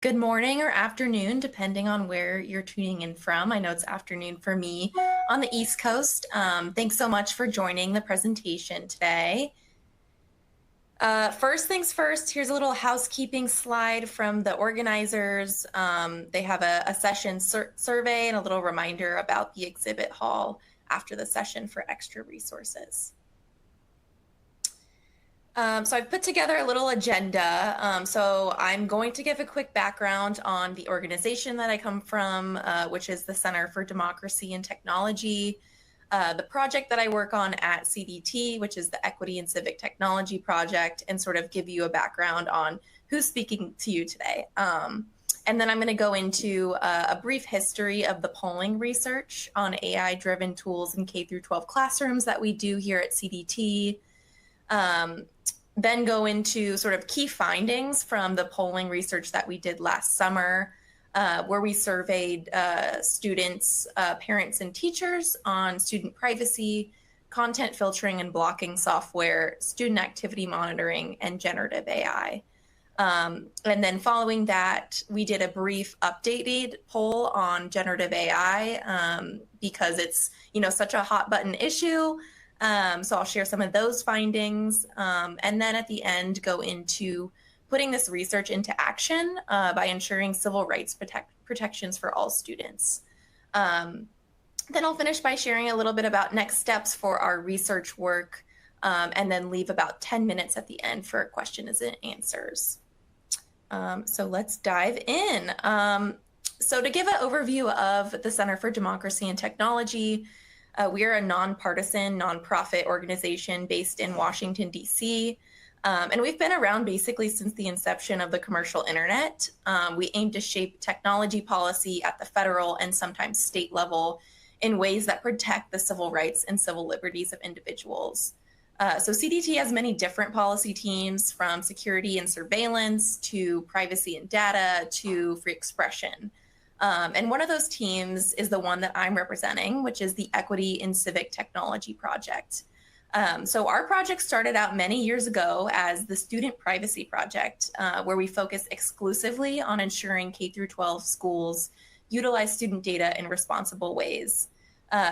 Good morning or afternoon, depending on where you're tuning in from. I know it's afternoon for me on the East Coast. Thanks so much for joining the presentation today. First things first, here's a little housekeeping slide from the organizers. They have a session survey and a little reminder about the exhibit hall after the session for extra resources. So I've put together a little agenda. So I'm going to give a quick background on the organization that I come from, which is the Center for Democracy and Technology, the project that I work on at CDT, which is the Equity and Civic Technology Project, and sort of give you a background on who's speaking to you today. And then I'm going to go into a brief history of the polling research on AI-driven tools in K-12 classrooms that we do here at CDT. Then go into sort of key findings from the polling research that we did last summer, where we surveyed students, parents, and teachers on student privacy, content filtering and blocking software, student activity monitoring, and generative AI. And then following that, we did a brief updated poll on generative AI because it's, such a hot button issue. So I'll share some of those findings, and then at the end go into putting this research into action by ensuring civil rights protections for all students. Then I'll finish by sharing a little bit about next steps for our research work, and then leave about 10 minutes at the end for questions and answers. So let's dive in. So to give an overview of the Center for Democracy and Technology, we are a nonpartisan, nonprofit organization based in Washington, D.C., and we've been around basically since the inception of the commercial internet. We aim to shape technology policy at the federal and sometimes state level in ways that protect the civil rights and civil liberties of individuals. So CDT has many different policy teams, from security and surveillance to privacy and data to free expression. And one of those teams is the one that I'm representing, which is the Equity in Civic Technology Project. So our project started out many years ago as the Student Privacy Project, where we focus exclusively on ensuring K-12 schools utilize student data in responsible ways.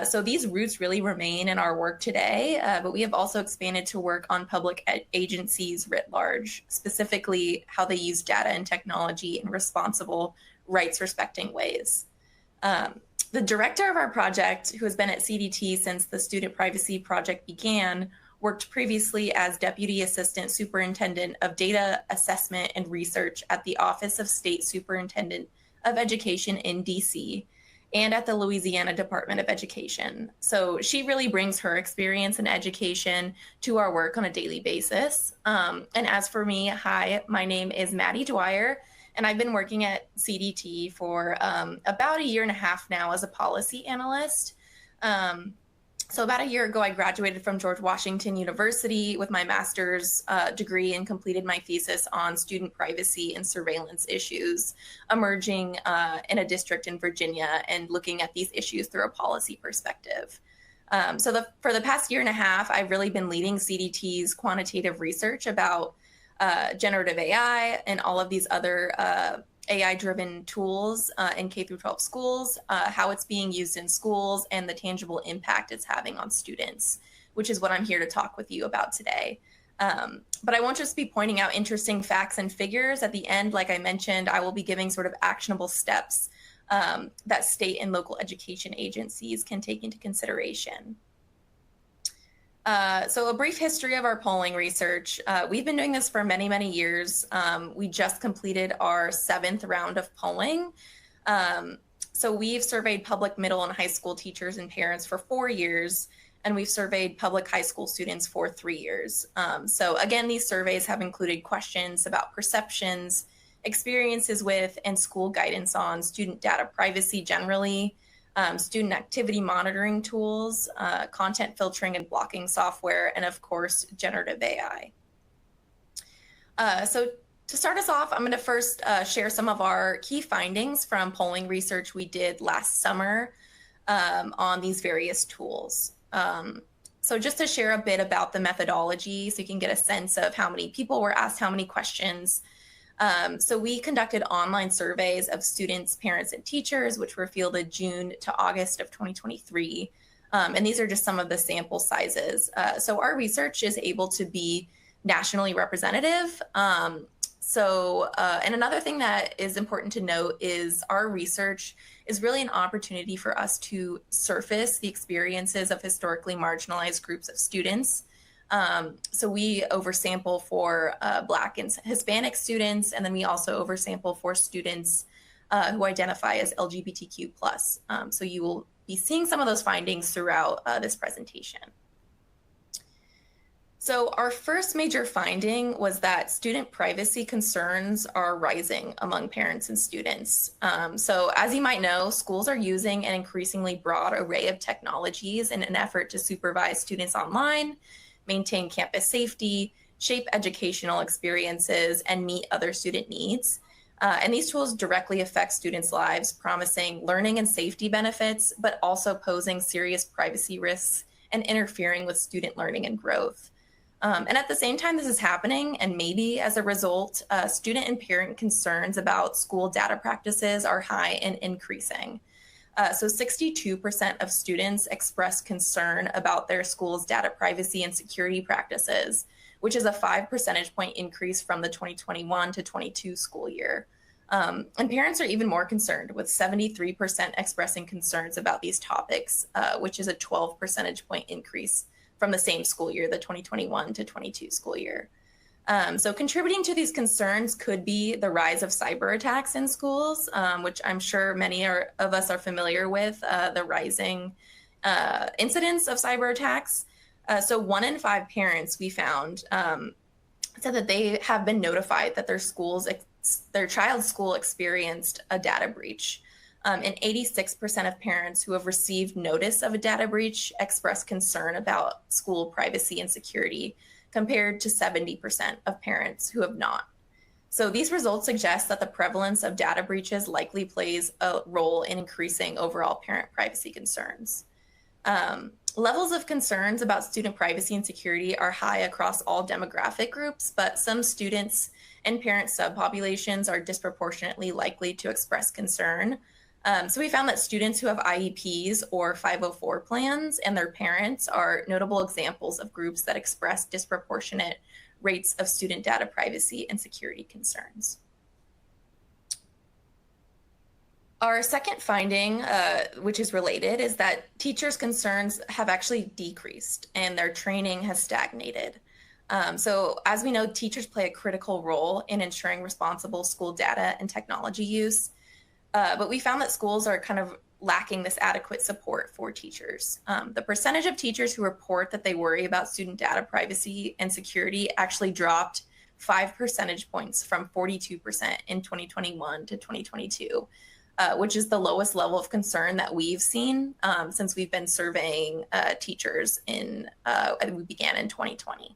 So these roots really remain in our work today, but we have also expanded to work on public agencies writ large, specifically how they use data and technology in responsible, rights-respecting ways. The director of our project, who has been at CDT since the Student Privacy Project began, worked previously as Deputy Assistant Superintendent of Data Assessment and Research at the Office of State Superintendent of Education in DC and at the Louisiana Department of Education. So she really brings her experience in education to our work on a daily basis. And as for me, hi, my name is Madeliene Dwyer, and I've been working at CDT for about a year and a half now as a policy analyst. So about a year ago, I graduated from George Washington University with my master's degree and completed my thesis on student privacy and surveillance issues emerging in a district in Virginia and looking at these issues through a policy perspective. For the past year and a half, I've really been leading CDT's quantitative research about generative AI and all of these other AI-driven tools in K-12 schools, how it's being used in schools, and the tangible impact it's having on students, which is what I'm here to talk with you about today. But I won't just be pointing out interesting facts and figures. At the end, like I mentioned, I will be giving sort of actionable steps that state and local education agencies can take into consideration. So a brief history of our polling research. We've been doing this for many, many years. We just completed our 7th round of polling. So we've surveyed public middle and high school teachers and parents for 4 years, and we've surveyed public high school students for 3 years. So again, these surveys have included questions about perceptions, experiences with, and school guidance on student data privacy generally, student activity monitoring tools, content filtering and blocking software, and of course, generative AI. So to start us off, I'm going to first share some of our key findings from polling research we did last summer on these various tools. So just to share a bit about the methodology so you can get a sense of how many people were asked how many questions. So we conducted online surveys of students, parents, and teachers, which were fielded June to August of 2023. And these are just some of the sample sizes. So our research is able to be nationally representative. And another thing that is important to note is our research is really an opportunity for us to surface the experiences of historically marginalized groups of students. So we oversample for Black and Hispanic students, and then we also oversample for students who identify as LGBTQ+. So you will be seeing some of those findings throughout this presentation. So our first major finding was that student privacy concerns are rising among parents and students. So as you might know, schools are using an increasingly broad array of technologies in an effort to supervise students online, maintain campus safety, shape educational experiences, and meet other student needs. And these tools directly affect students' lives, promising learning and safety benefits, but also posing serious privacy risks and interfering with student learning and growth. And at the same time this is happening, and maybe as a result, student and parent concerns about school data practices are high and increasing. So 62% of students express concern about their school's data privacy and security practices, which is a 5 percentage point increase from the 2021 to 22 school year. And parents are even more concerned, with 73% expressing concerns about these topics, which is a 12 percentage point increase from the same school year, the 2021 to 22 school year. So contributing to these concerns could be the rise of cyber attacks in schools, which I'm sure many of us are familiar with, the rising incidence of cyber attacks. So 1 in 5 parents we found said that they have been notified that their child's school experienced a data breach. And 86% of parents who have received notice of a data breach express concern about school privacy and security, compared to 70% of parents who have not. So these results suggest that the prevalence of data breaches likely plays a role in increasing overall parent privacy concerns. Levels of concerns about student privacy and security are high across all demographic groups, but some students and parent subpopulations are disproportionately likely to express concern. So we found that students who have IEPs or 504 plans and their parents are notable examples of groups that express disproportionate rates of student data privacy and security concerns. Our second finding, which is related, is that teachers' concerns have actually decreased and their training has stagnated. So as we know, teachers play a critical role in ensuring responsible school data and technology use. But we found that schools are kind of lacking this adequate support for teachers. The percentage of teachers who report that they worry about student data privacy and security actually dropped 5 percentage points from 42% in 2021 to 2022, which is the lowest level of concern that we've seen since we've been surveying teachers we began in 2020.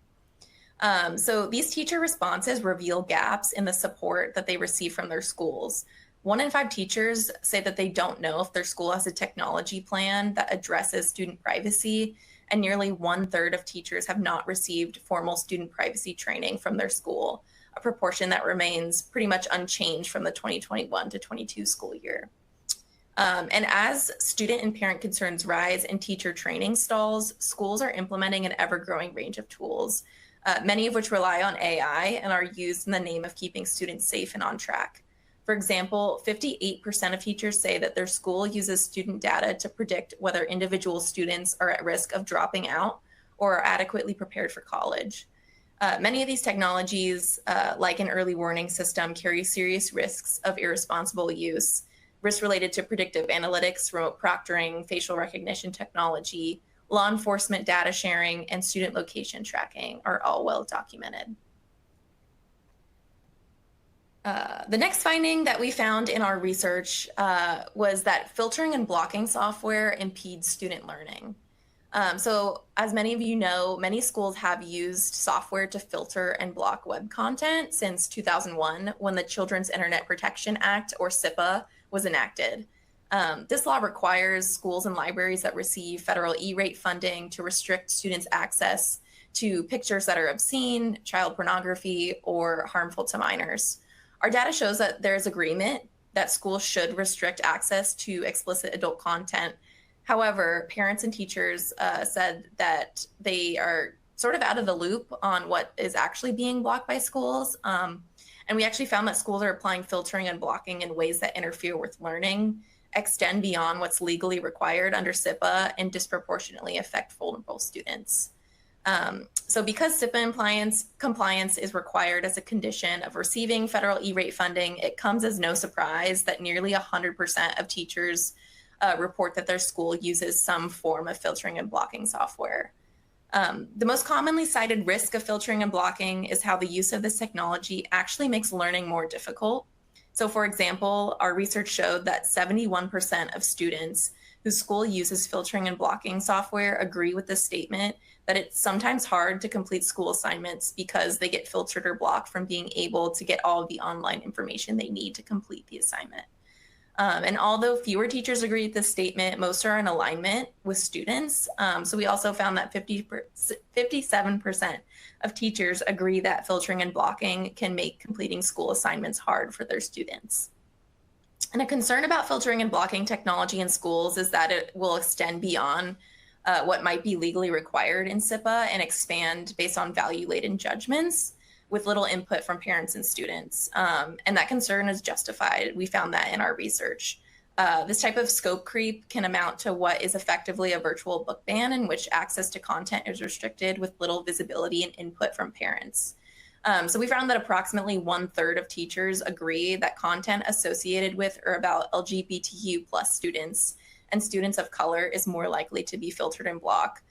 So these teacher responses reveal gaps in the support that they receive from their schools. 1 in 5 teachers say that they don't know if their school has a technology plan that addresses student privacy, and nearly 1/3 of teachers have not received formal student privacy training from their school, a proportion that remains pretty much unchanged from the 2021 to 22 school year. And as student and parent concerns rise and teacher training stalls, schools are implementing an ever-growing range of tools, many of which rely on AI and are used in the name of keeping students safe and on track. For example, 58% of teachers say that their school uses student data to predict whether individual students are at risk of dropping out or are adequately prepared for college. Many of these technologies, like an early warning system, carry serious risks of irresponsible use. Risks related to predictive analytics, remote proctoring, facial recognition technology, law enforcement data sharing, and student location tracking are all well documented. The next finding that we found in our research was that filtering and blocking software impedes student learning. So as many of you know, many schools have used software to filter and block web content since 2001, when the Children's Internet Protection Act, or CIPA, was enacted. This law requires schools and libraries that receive federal E-rate funding to restrict students' access to pictures that are obscene, child pornography, or harmful to minors. Our data shows that there's agreement that schools should restrict access to explicit adult content. However, parents and teachers said that they are sort of out of the loop on what is actually being blocked by schools. And we actually found that schools are applying filtering and blocking in ways that interfere with learning, extend beyond what's legally required under SIPA, and disproportionately affect vulnerable students. So because SIPA compliance is required as a condition of receiving federal E-rate funding, it comes as no surprise that nearly 100% of teachers report that their school uses some form of filtering and blocking software. The most commonly cited risk of filtering and blocking is how the use of this technology actually makes learning more difficult. So for example, our research showed that 71% of students whose school uses filtering and blocking software agree with the statement that it's sometimes hard to complete school assignments because they get filtered or blocked from being able to get all of the online information they need to complete the assignment. And although fewer teachers agree with this statement, most are in alignment with students. So we also found that 57% of teachers agree that filtering and blocking can make completing school assignments hard for their students. And a concern about filtering and blocking technology in schools is that it will extend beyond what might be legally required in SIPA and expand based on value-laden judgments with little input from parents and students. And that concern is justified. We found that in our research. This type of scope creep can amount to what is effectively a virtual book ban in which access to content is restricted with little visibility and input from parents. So we found that approximately 1/3 of teachers agree that content associated with or about LGBTQ plus students and students of color is more likely to be filtered and blocked.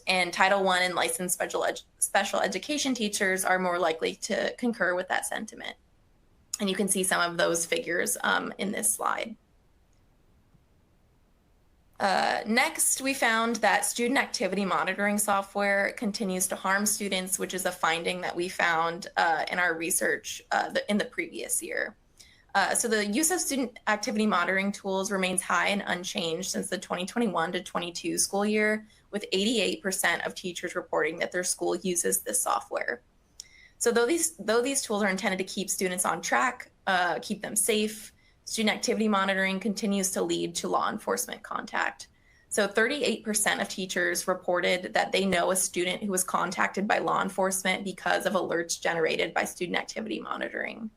And Title I and licensed special education teachers are more likely to concur with that sentiment. And you can see some of those figures in this slide. Next, we found that student activity monitoring software continues to harm students, which is a finding that we found in our research in the previous year. So the use of student activity monitoring tools remains high and unchanged since the 2021 to 22 school year, with 88% of teachers reporting that their school uses this software. So though these tools are intended to keep students on track, keep them safe, student activity monitoring continues to lead to law enforcement contact. So 38% of teachers reported that they know a student who was contacted by law enforcement because of alerts generated by student activity monitoring.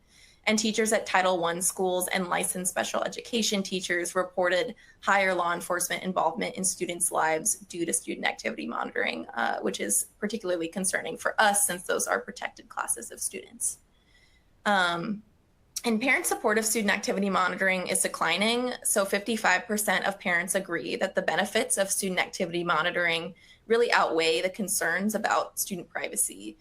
And teachers at Title I schools and licensed special education teachers reported higher law enforcement involvement in students' lives due to student activity monitoring, which is particularly concerning for us since those are protected classes of students. And parent support of student activity monitoring is declining. So 55% of parents agree that the benefits of student activity monitoring really outweigh the concerns about student privacy,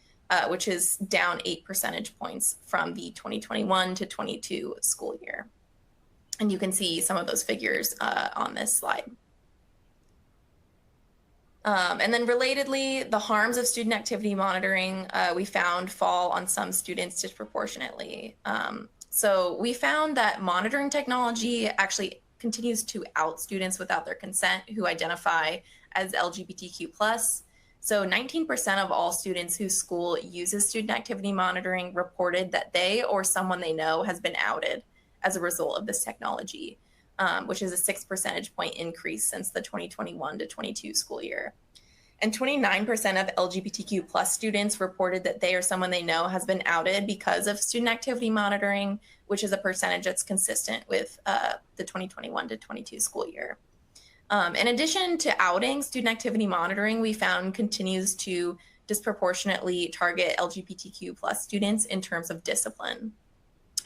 which is down 8 percentage points from the 2021 to 22 school year. And you can see some of those figures on this slide. And then relatedly, the harms of student activity monitoring we found fall on some students disproportionately. So we found that monitoring technology actually continues to out students without their consent who identify as LGBTQ+. So 19% of all students whose school uses student activity monitoring reported that they or someone they know has been outed as a result of this technology, which is a 6 percentage point increase since the 2021 to 22 school year. And 29% of LGBTQ+ students reported that they or someone they know has been outed because of student activity monitoring, which is a percentage that's consistent with the 2021 to 22 school year. In addition to outing, student activity monitoring we found continues to disproportionately target LGBTQ+ students in terms of discipline.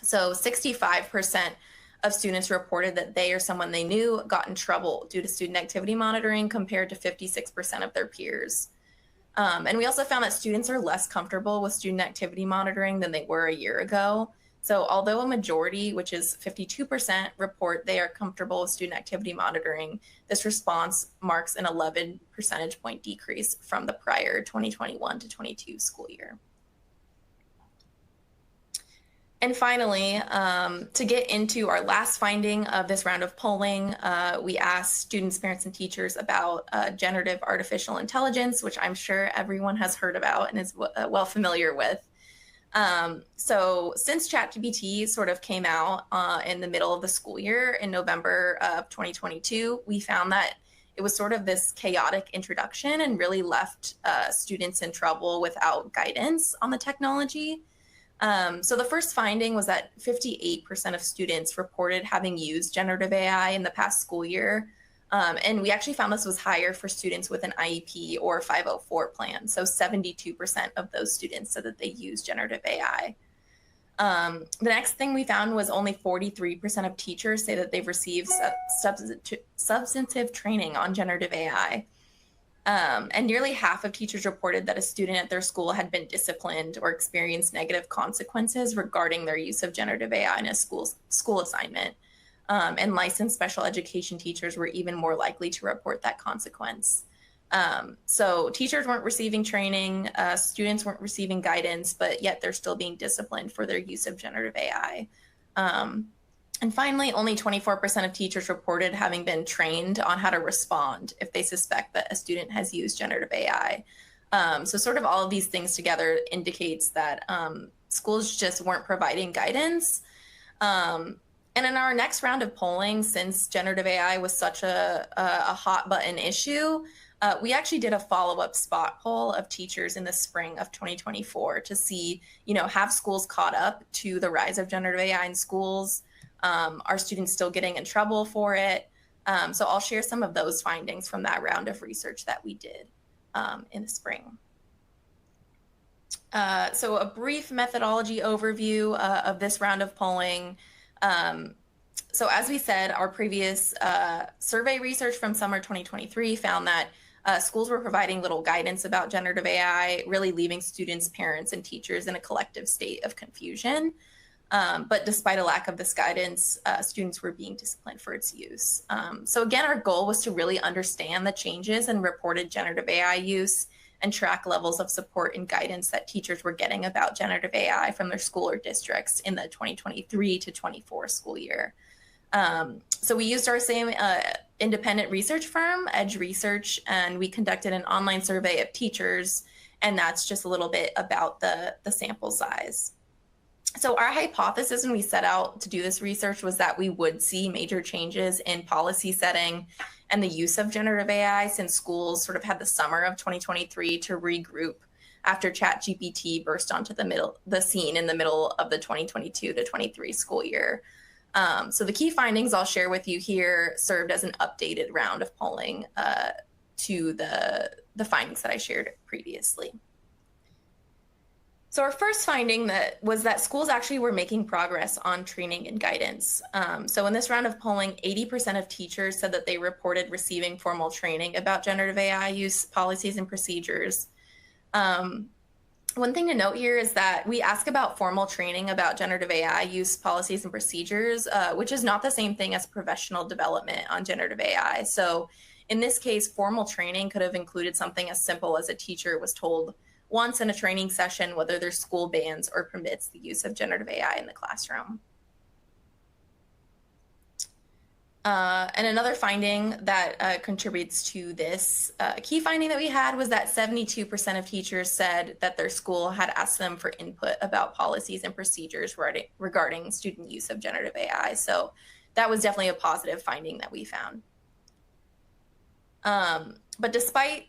So 65% of students reported that they or someone they knew got in trouble due to student activity monitoring compared to 56% of their peers. And we also found that students are less comfortable with student activity monitoring than they were a year ago. So although a majority, which is 52%, report they are comfortable with student activity monitoring, this response marks an 11 percentage point decrease from the prior 2021 to 22 school year. And finally, to get into our last finding of this round of polling, we asked students, parents, and teachers about generative artificial intelligence, which I'm sure everyone has heard about and is well familiar with. So since ChatGPT sort of came out in the middle of the school year in November of 2022, we found that it was sort of this chaotic introduction and really left students in trouble without guidance on the technology. So the first finding was that 58% of students reported having used generative AI in the past school year. And we actually found this was higher for students with an IEP or 504 plan. So 72% of those students said that they use generative AI. The next thing we found was only 43% of teachers say that they've received substantive training on generative AI. And nearly half of teachers reported that a student at their school had been disciplined or experienced negative consequences regarding their use of generative AI in a school assignment. And licensed special education teachers were even more likely to report that consequence. So teachers weren't receiving training, students weren't receiving guidance, but yet they're still being disciplined for their use of generative AI. And finally, only 24% of teachers reported having been trained on how to respond if they suspect that a student has used generative AI. So sort of all of these things together indicates that schools just weren't providing guidance. And in our next round of polling, since generative AI was such a hot button issue, we actually did a follow-up spot poll of teachers in the spring of 2024 to see, have schools caught up to the rise of generative AI in schools? Are students still getting in trouble for it? So I'll share some of those findings from that round of research that we did in the spring. So a brief methodology overview of this round of polling. So as we said, our previous survey research from summer 2023 found that schools were providing little guidance about generative AI, really leaving students, parents, and teachers in a collective state of confusion. But despite a lack of this guidance, students were being disciplined for its use. So again, our goal was to really understand the changes in reported generative AI use and track levels of support and guidance that teachers were getting about generative AI from their school or districts in the 2023 to 24 school year. So we used our same independent research firm, Edge Research, and we conducted an online survey of teachers, and that's just a little bit about the sample size. So our hypothesis when we set out to do this research was that we would see major changes in policy setting and the use of generative AI since schools sort of had the summer of 2023 to regroup after ChatGPT burst onto the scene in the middle of the 2022 to 23 school year. So the key findings I'll share with you here served as an updated round of polling to the findings that I shared previously. So our first finding was that schools actually were making progress on training and guidance. So in this round of polling, 80% of teachers said that they reported receiving formal training about generative AI use policies and procedures. One thing to note here is that we ask about formal training about generative AI use policies and procedures, which is not the same thing as professional development on generative AI. So in this case, formal training could have included something as simple as a teacher was told once in a training session whether their school bans or permits the use of generative AI in the classroom. And another finding that contributes to this key finding that we had was that 72% of teachers said that their school had asked them for input about policies and procedures regarding student use of generative AI. So that was definitely a positive finding that we found. But despite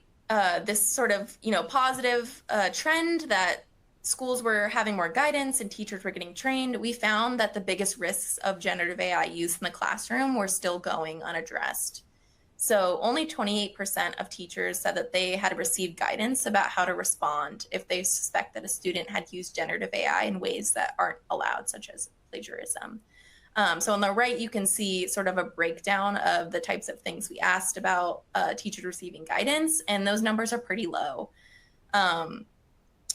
this sort of, positive trend that schools were having more guidance and teachers were getting trained, we found that the biggest risks of generative AI use in the classroom were still going unaddressed. So only 28% of teachers said that they had received guidance about how to respond if they suspect that a student had used generative AI in ways that aren't allowed, such as plagiarism. So on the right, you can see sort of a breakdown of the types of things we asked about teachers receiving guidance, and those numbers are pretty low.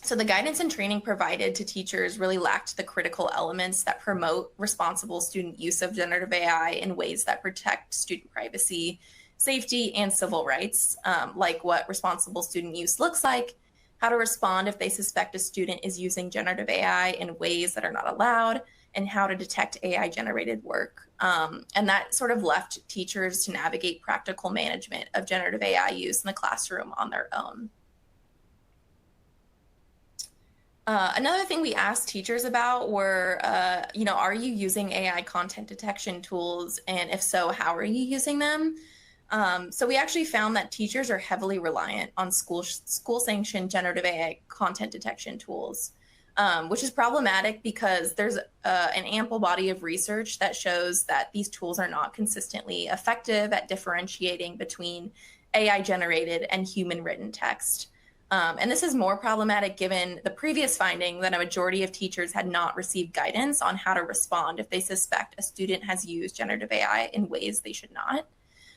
So the guidance and training provided to teachers really lacked the critical elements that promote responsible student use of generative AI in ways that protect student privacy, safety, and civil rights, like what responsible student use looks like, how to respond if they suspect a student is using generative AI in ways that are not allowed, and how to detect AI-generated work. And that sort of left teachers to navigate practical management of generative AI use in the classroom on their own. Another thing we asked teachers about were, are you using AI content detection tools? And if so, how are you using them? So we actually found that teachers are heavily reliant on school-sanctioned generative AI content detection tools, which is problematic because there's an ample body of research that shows that these tools are not consistently effective at differentiating between AI-generated and human-written text. And this is more problematic given the previous finding that a majority of teachers had not received guidance on how to respond if they suspect a student has used generative AI in ways they should not.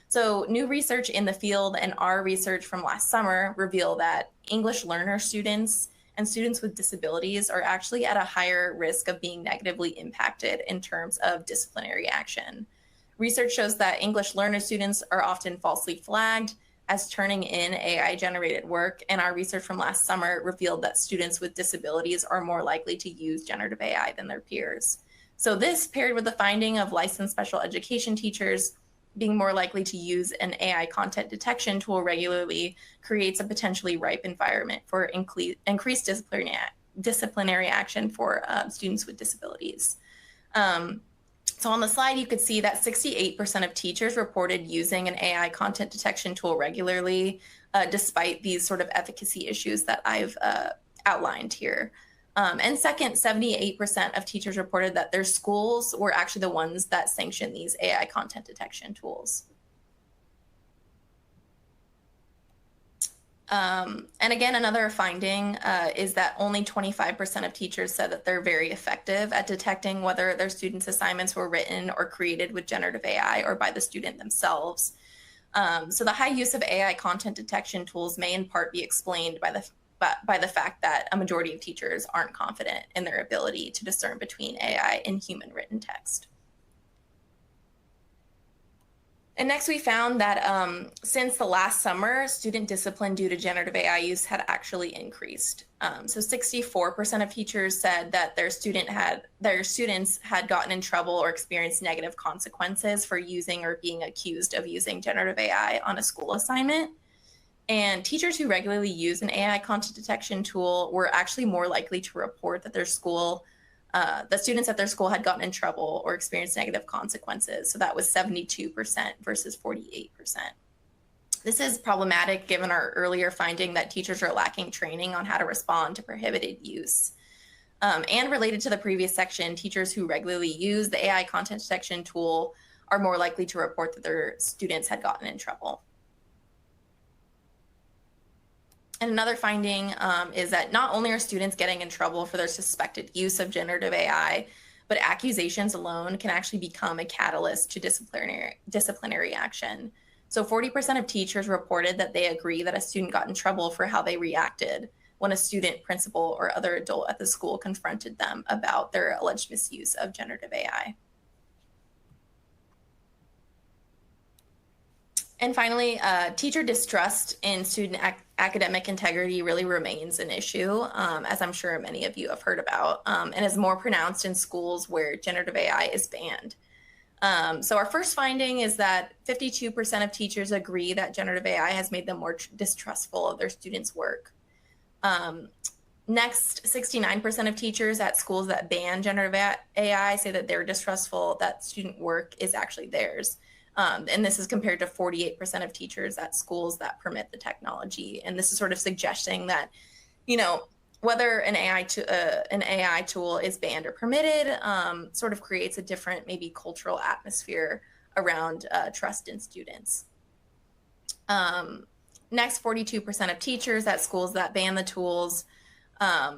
So new research in the field and our research from last summer reveal that English learner students and students with disabilities are actually at a higher risk of being negatively impacted in terms of disciplinary action. Research shows that English learner students are often falsely flagged as turning in AI-generated work, and our research from last summer revealed that students with disabilities are more likely to use generative AI than their peers. So this, paired with the finding of licensed special education teachers being more likely to use an AI content detection tool regularly, creates a potentially ripe environment for increased disciplinary action for students with disabilities. So on the slide, you could see that 68% of teachers reported using an AI content detection tool regularly, despite these sort of efficacy issues that I've outlined here. And second, 78% of teachers reported that their schools were actually the ones that sanctioned these AI content detection tools. And again, another finding is that only 25% of teachers said that they're very effective at detecting whether their students' assignments were written or created with generative AI or by the student themselves. So the high use of AI content detection tools may in part be explained by the fact that a majority of teachers aren't confident in their ability to discern between AI and human written text. And next, we found that since the last summer, student discipline due to generative AI use had actually increased. So 64% of teachers said that their students had gotten in trouble or experienced negative consequences for using or being accused of using generative AI on a school assignment. And teachers who regularly use an AI content detection tool were actually more likely to report that the students at their school had gotten in trouble or experienced negative consequences. So that was 72% versus 48%. This is problematic given our earlier finding that teachers are lacking training on how to respond to prohibited use. And related to the previous section, teachers who regularly use the AI content detection tool are more likely to report that their students had gotten in trouble. And another finding is that not only are students getting in trouble for their suspected use of generative AI, but accusations alone can actually become a catalyst to disciplinary action. So 40% of teachers reported that they agree that a student got in trouble for how they reacted when a student, principal, or other adult at the school confronted them about their alleged misuse of generative AI. And finally, teacher distrust in student academic integrity really remains an issue, as I'm sure many of you have heard about, and is more pronounced in schools where generative AI is banned. So our first finding is that 52% of teachers agree that generative AI has made them more distrustful of their students' work. Next, 69% of teachers at schools that ban generative AI say that they're distrustful that student work is actually theirs. And this is compared to 48% of teachers at schools that permit the technology. And this is sort of suggesting that, whether an AI tool is banned or permitted, sort of creates a different, maybe cultural atmosphere around trust in students. Next, 42% of teachers at schools that ban the tools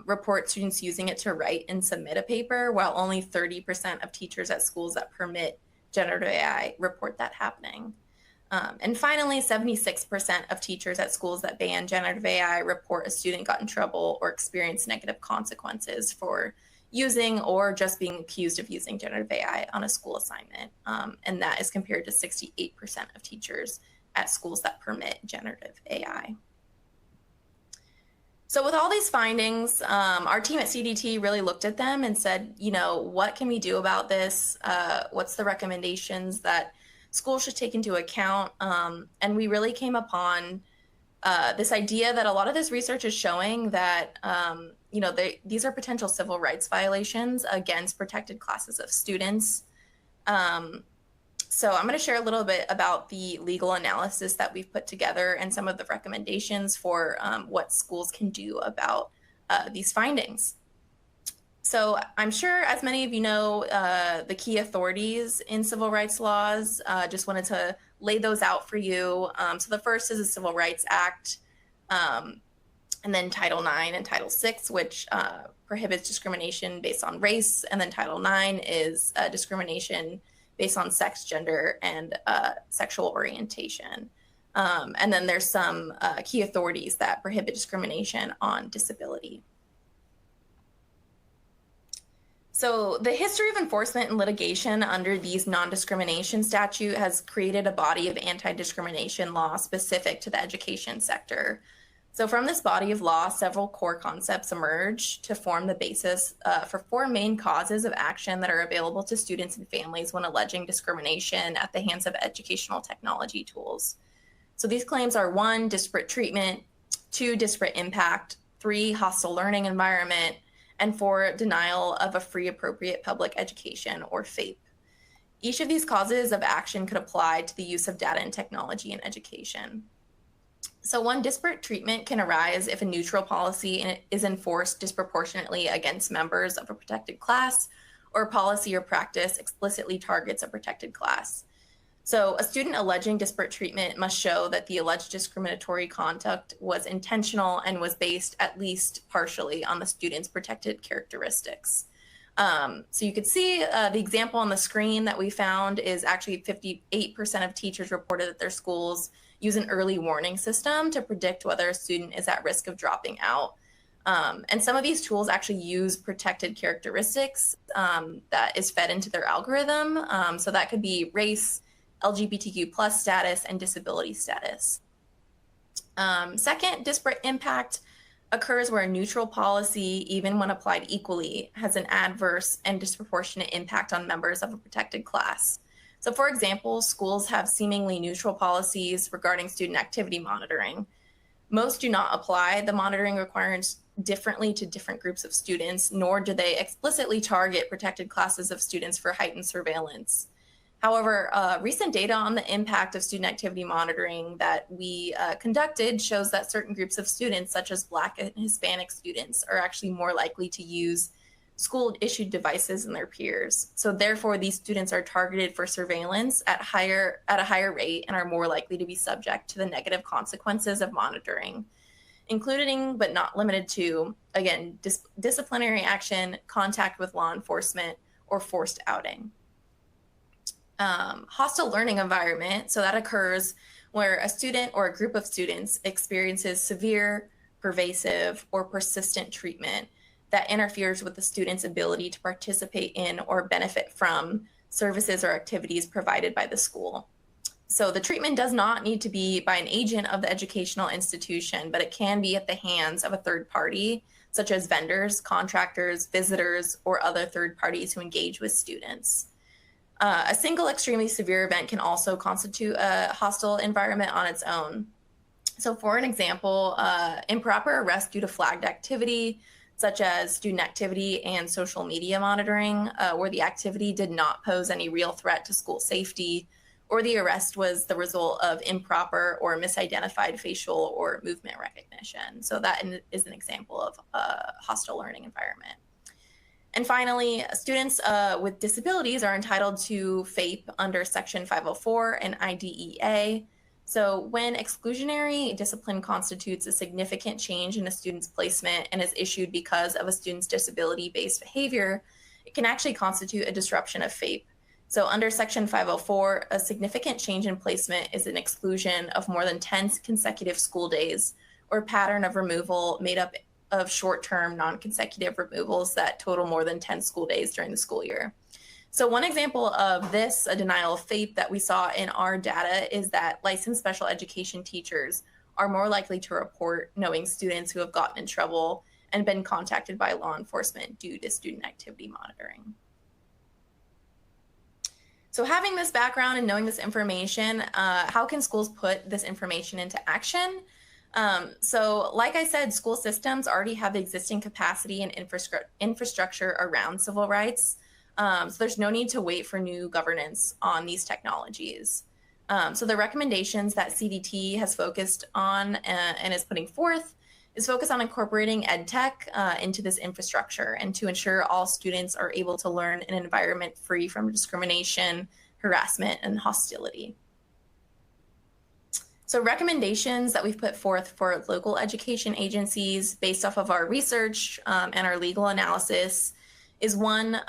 report students using it to write and submit a paper, while only 30% of teachers at schools that permit generative AI report that happening. And finally, 76% of teachers at schools that ban generative AI report a student got in trouble or experienced negative consequences for using or just being accused of using generative AI on a school assignment. And that is compared to 68% of teachers at schools that permit generative AI. So with all these findings, our team at CDT really looked at them and said, what can we do about this? What's the recommendations that schools should take into account? And we really came upon this idea that a lot of this research is showing that these are potential civil rights violations against protected classes of students. So I'm going to share a little bit about the legal analysis that we've put together and some of the recommendations for what schools can do about these findings. So I'm sure, as many of you know, the key authorities in civil rights laws. Just wanted to lay those out for you. So the first is the Civil Rights Act, and then Title IX and Title VI, which prohibits discrimination based on race, and then Title IX is discrimination based on sex, gender, and sexual orientation. And then there's some key authorities that prohibit discrimination on disability. So the history of enforcement and litigation under these non-discrimination statute has created a body of anti-discrimination law specific to the education sector. So from this body of law, several core concepts emerge to form the basis for four main causes of action that are available to students and families when alleging discrimination at the hands of educational technology tools. So these claims are 1, disparate treatment, 2, disparate impact, 3, hostile learning environment, and 4, denial of a free appropriate public education, or FAPE. Each of these causes of action could apply to the use of data and technology in education. So 1, disparate treatment can arise if a neutral policy is enforced disproportionately against members of a protected class, or policy or practice explicitly targets a protected class. So a student alleging disparate treatment must show that the alleged discriminatory conduct was intentional and was based at least partially on the student's protected characteristics. So you could see the example on the screen that we found is actually 58% of teachers reported that their schools use an early warning system to predict whether a student is at risk of dropping out. And some of these tools actually use protected characteristics that is fed into their algorithm. So that could be race, LGBTQ plus status, and disability status. Second, disparate impact occurs where a neutral policy, even when applied equally, has an adverse and disproportionate impact on members of a protected class. So for example, schools have seemingly neutral policies regarding student activity monitoring. Most do not apply the monitoring requirements differently to different groups of students, nor do they explicitly target protected classes of students for heightened surveillance. However, recent data on the impact of student activity monitoring that we conducted shows that certain groups of students, such as Black and Hispanic students, are actually more likely to use school-issued devices than their peers. So therefore, these students are targeted for surveillance at a higher rate and are more likely to be subject to the negative consequences of monitoring, including but not limited to, again, disciplinary action, contact with law enforcement, or forced outing. Hostile learning environment, so that occurs where a student or a group of students experiences severe, pervasive, or persistent treatment that interferes with the student's ability to participate in or benefit from services or activities provided by the school. So the treatment does not need to be by an agent of the educational institution, but it can be at the hands of a third party, such as vendors, contractors, visitors, or other third parties who engage with students. A single extremely severe event can also constitute a hostile environment on its own. So for an example, improper arrest due to flagged activity, such as student activity and social media monitoring, where the activity did not pose any real threat to school safety, or the arrest was the result of improper or misidentified facial or movement recognition. So that is an example of a hostile learning environment. And finally, students with disabilities are entitled to FAPE under Section 504 and IDEA. So when exclusionary discipline constitutes a significant change in a student's placement and is issued because of a student's disability-based behavior, it can actually constitute a disruption of FAPE. So under Section 504, a significant change in placement is an exclusion of more than 10 consecutive school days or pattern of removal made up of short-term non-consecutive removals that total more than 10 school days during the school year. So one example of this, a denial of FAPE that we saw in our data, is that licensed special education teachers are more likely to report knowing students who have gotten in trouble and been contacted by law enforcement due to student activity monitoring. So having this background and knowing this information, how can schools put this information into action? So like I said, school systems already have existing capacity and infrastructure around civil rights. So there's no need to wait for new governance on these technologies. So the recommendations that CDT has focused on and is putting forth is focused on incorporating ed tech into this infrastructure and to ensure all students are able to learn in an environment free from discrimination, harassment, and hostility. So recommendations that we've put forth for local education agencies based off of our research and our legal analysis is one,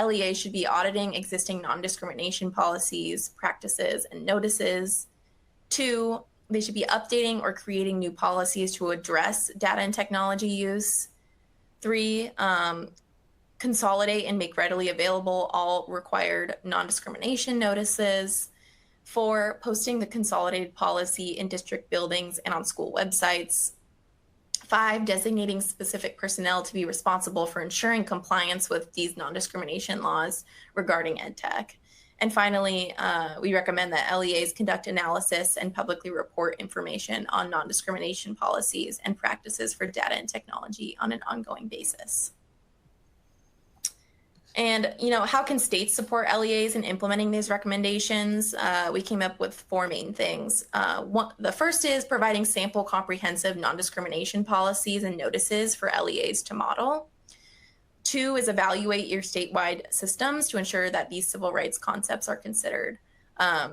LEA should be auditing existing non-discrimination policies, practices, and notices. Two, they should be updating or creating new policies to address data and technology use. Three, consolidate and make readily available all required non-discrimination notices. Four, posting the consolidated policy in district buildings and on school websites. Five, designating specific personnel to be responsible for ensuring compliance with these non-discrimination laws regarding ed tech. And finally, we recommend that LEAs conduct analysis and publicly report information on non-discrimination policies and practices for data and technology on an ongoing basis. And, how can states support LEAs in implementing these recommendations? We came up with four main things. The first is providing sample comprehensive non-discrimination policies and notices for LEAs to model. Two is evaluate your statewide systems to ensure that these civil rights concepts are considered.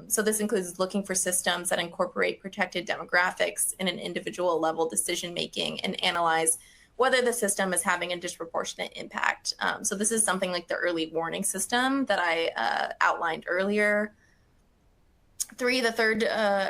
So this includes looking for systems that incorporate protected demographics in an individual level decision-making and analyze whether the system is having a disproportionate impact. So this is something like the early warning system that I outlined earlier. Three, the third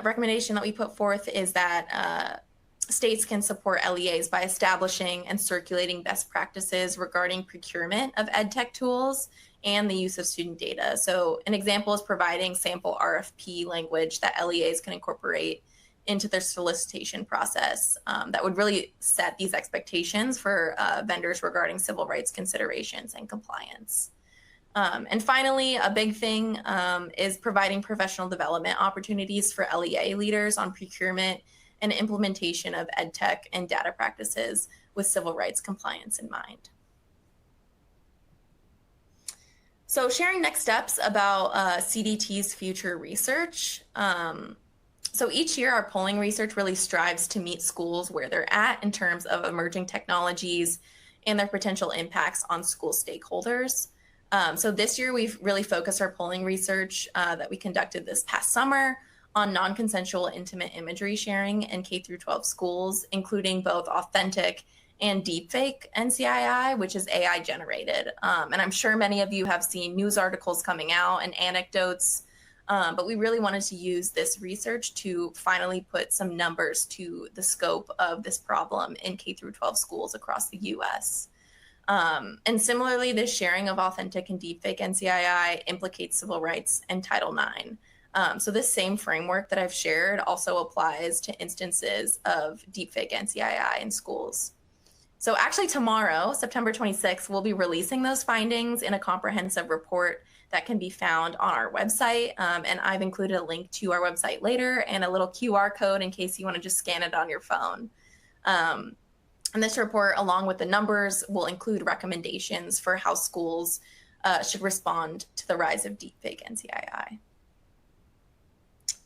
recommendation that we put forth is that states can support LEAs by establishing and circulating best practices regarding procurement of ed tech tools and the use of student data. So an example is providing sample RFP language that LEAs can incorporate into their solicitation process that would really set these expectations for vendors regarding civil rights considerations and compliance. And finally, a big thing is providing professional development opportunities for LEA leaders on procurement and implementation of ed tech and data practices with civil rights compliance in mind. So sharing next steps about CDT's future research. So each year, our polling research really strives to meet schools where they're at in terms of emerging technologies and their potential impacts on school stakeholders. So this year, we've really focused our polling research that we conducted this past summer on non-consensual intimate imagery sharing in K-12 schools, including both authentic and deepfake NCII, which is AI generated. And I'm sure many of you have seen news articles coming out and anecdotes. But we really wanted to use this research to finally put some numbers to the scope of this problem in K-12 schools across the US. And similarly, this sharing of authentic and deepfake NCII implicates civil rights and Title IX. So this same framework that I've shared also applies to instances of deepfake NCII in schools. So actually tomorrow, September 26th, we'll be releasing those findings in a comprehensive report that can be found on our website. And I've included a link to our website later and a little QR code in case you want to just scan it on your phone. And this report, along with the numbers, will include recommendations for how schools should respond to the rise of deepfake NCII.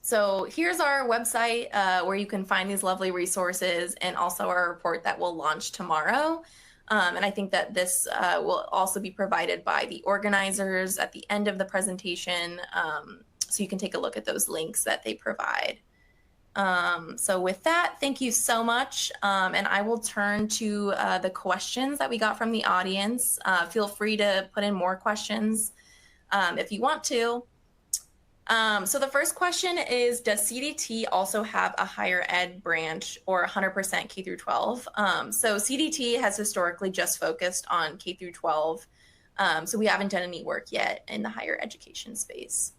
So here's our website where you can find these lovely resources and also our report that will launch tomorrow. And I think that this will also be provided by the organizers at the end of the presentation. So you can take a look at those links that they provide. So with that, thank you so much. And I will turn to the questions that we got from the audience. Feel free to put in more questions if you want to. So the first question is, does CDT also have a higher ed branch or 100% K through 12? So CDT has historically just focused on K through 12. So we haven't done any work yet in the higher education space.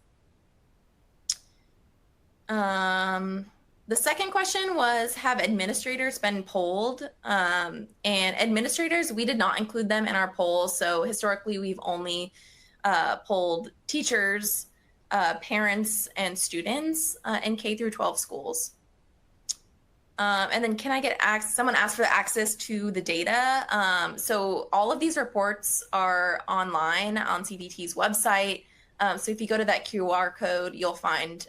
The second question was, have administrators been polled? And administrators, we did not include them in our poll. So historically, we've only polled teachers, parents, and students in K through 12 schools. And then can I get access? Someone asked for the access to the data. So all of these reports are online on CDT's website. So if you go to that QR code, you'll find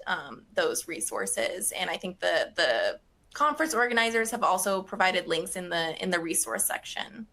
those resources. And I think the conference organizers have also provided links in the resource section.